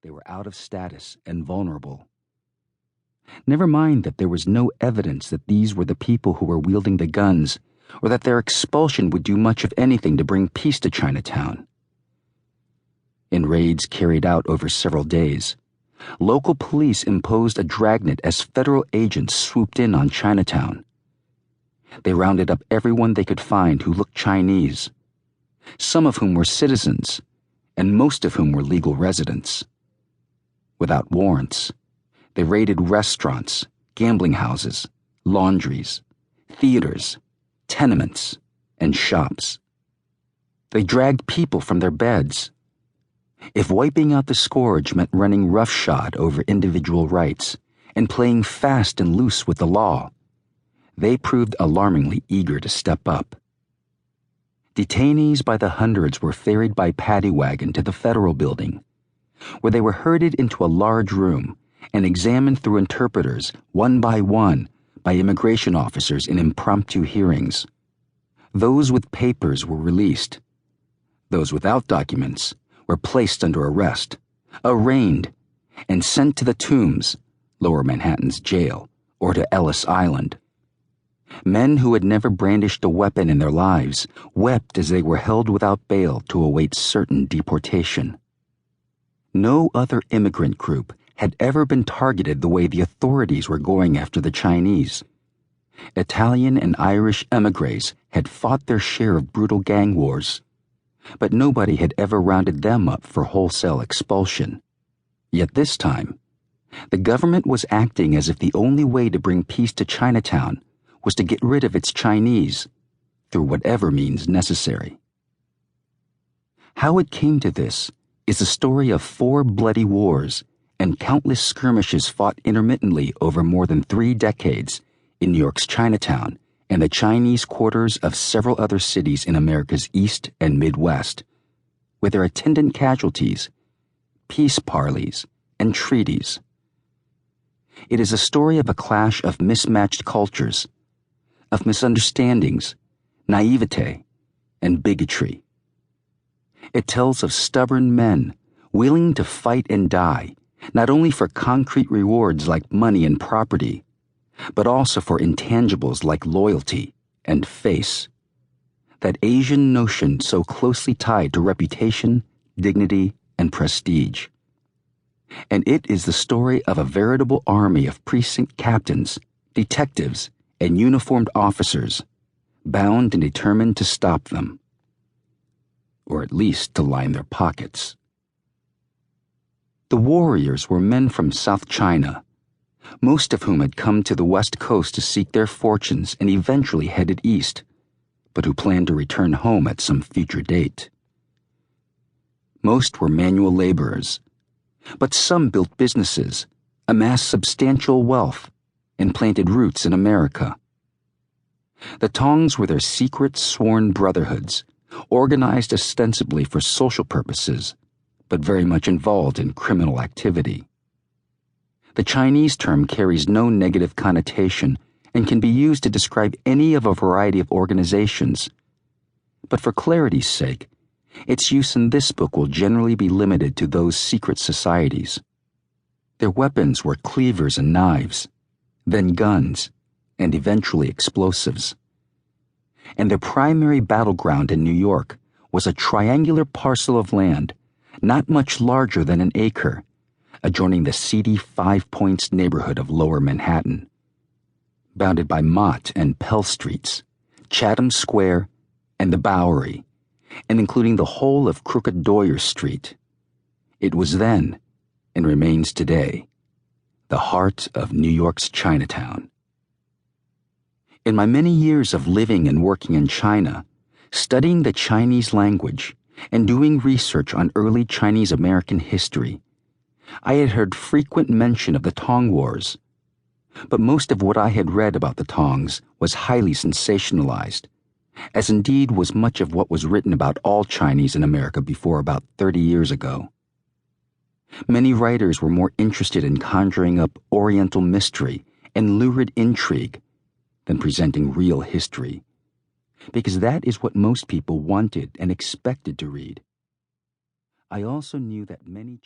They were out of status and vulnerable. Never mind that there was no evidence that these were the people who were wielding the guns, or that their expulsion would do much of anything to bring peace to Chinatown. In raids carried out over several days, local police imposed a dragnet as federal agents swooped in on Chinatown. They rounded up everyone they could find who looked Chinese, some of whom were citizens, and most of whom were legal residents. Without warrants, they raided restaurants, gambling houses, laundries, theaters, tenements, and shops. They dragged people from their beds. If wiping out the scourge meant running roughshod over individual rights and playing fast and loose with the law, they proved alarmingly eager to step up. Detainees by the hundreds were ferried by paddy wagon to the federal building, where they were herded into a large room and examined through interpreters, one by immigration officers in impromptu hearings. Those with papers were released. Those without documents were placed under arrest, arraigned, and sent to the Tombs, Lower Manhattan's jail, or to Ellis Island. Men who had never brandished a weapon in their lives wept as they were held without bail to await certain deportation. No other immigrant group had ever been targeted the way the authorities were going after the Chinese. Italian and Irish émigrés had fought their share of brutal gang wars, but nobody had ever rounded them up for wholesale expulsion. Yet this time, the government was acting as if the only way to bring peace to Chinatown was to get rid of its Chinese, through whatever means necessary. How it came to this is the story of 4 bloody wars and countless skirmishes fought intermittently over more than 3 decades in New York's Chinatown and the Chinese quarters of several other cities in America's East and Midwest, with their attendant casualties, peace parleys, and treaties. It is a story of a clash of mismatched cultures, of misunderstandings, naivete, and bigotry. It tells of stubborn men willing to fight and die, not only for concrete rewards like money and property, but also for intangibles like loyalty and face. That Asian notion so closely tied to reputation, dignity, and prestige. And it is the story of a veritable army of precinct captains, detectives, and uniformed officers, bound and determined to stop them. Or at least to line their pockets. The warriors were men from South China, most of whom had come to the West Coast to seek their fortunes and eventually headed east, but who planned to return home at some future date. Most were manual laborers, but some built businesses, amassed substantial wealth, and planted roots in America. The Tongs were their secret sworn brotherhoods, organized ostensibly for social purposes, but very much involved in criminal activity. The Chinese term carries no negative connotation and can be used to describe any of a variety of organizations, but for clarity's sake, its use in this book will generally be limited to those secret societies. Their weapons were cleavers and knives, then guns, and eventually explosives. And their primary battleground in New York was a triangular parcel of land, not much larger than an acre, adjoining the seedy 5 Points neighborhood of Lower Manhattan, bounded by Mott and Pell Streets, Chatham Square, and the Bowery, and including the whole of Crooked Doyer Street. It was then, and remains today, the heart of New York's Chinatown. In my many years of living and working in China, studying the Chinese language, and doing research on early Chinese American history, I had heard frequent mention of the Tong Wars, but most of what I had read about the Tongs was highly sensationalized, as indeed was much of what was written about all Chinese in America before about 30 years ago. Many writers were more interested in conjuring up Oriental mystery and lurid intrigue than presenting real history, because that is what most people wanted and expected to read. I also knew that many